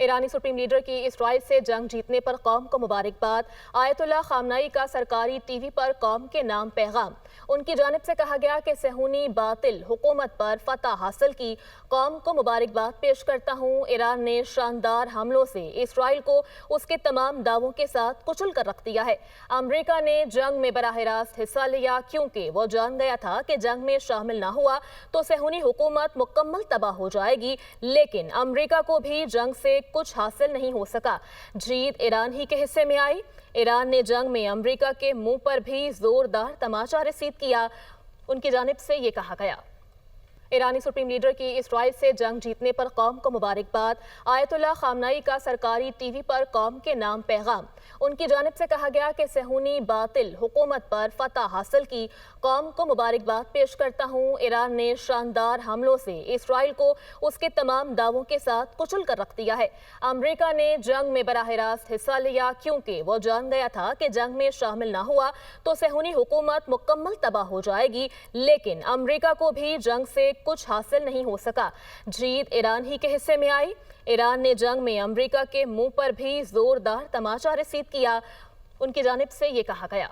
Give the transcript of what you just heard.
ایرانی supreme leader کی اسرائیل سے جنگ جیتنے پر قوم کو مبارکباد۔ آیت اللہ خامنائی کا سرکاری ٹی وی پر قوم کے نام پیغام۔ ان کی جانب سے کہا گیا کہ صہیونی باطل حکومت پر فتح حاصل کی، قوم کو مبارکباد پیش کرتا ہوں۔ ایران نے شاندار حملوں سے اسرائیل کو اس کے تمام دعووں کے ساتھ کچل کر رکھ دیا ہے۔ امریکہ نے جنگ میں براہ راست حصہ لیا کیونکہ وہ جان گیا تھا کہ جنگ میں شامل نہ ہوا تو صہیونی حکومت مکمل تباہ ہو جائے گی، لیکن امریکہ کو بھی جنگ سے کچھ حاصل نہیں ہو سکا۔ جیت ایران ہی کے حصے میں آئی۔ ایران نے جنگ میں امریکہ کے منہ پر بھی زوردار تماچا رسید کیا۔ ان کی جانب سے یہ کہا گیا۔ ایرانی سپریم لیڈر کی اسرائیل سے جنگ جیتنے پر قوم کو مبارکباد۔ آیت اللہ خامنائی کا سرکاری ٹی وی پر قوم کے نام پیغام۔ ان کی جانب سے کہا گیا کہ صہیونی باطل حکومت پر فتح حاصل کی، قوم کو مبارکباد پیش کرتا ہوں۔ ایران نے شاندار حملوں سے اسرائیل کو اس کے تمام دعووں کے ساتھ کچل کر رکھ دیا ہے۔ امریکہ نے جنگ میں براہ راست حصہ لیا کیونکہ وہ جان گیا تھا کہ جنگ میں شامل نہ ہوا تو صہیونی حکومت مکمل تباہ ہو جائے گی، لیکن امریکہ کو بھی جنگ سے کچھ حاصل نہیں ہو سکا۔ جیت ایران ہی کے حصے میں آئی۔ ایران نے جنگ میں امریکہ کے منہ پر بھی زوردار تماچا رسید کیا۔ ان کی جانب سے یہ کہا گیا۔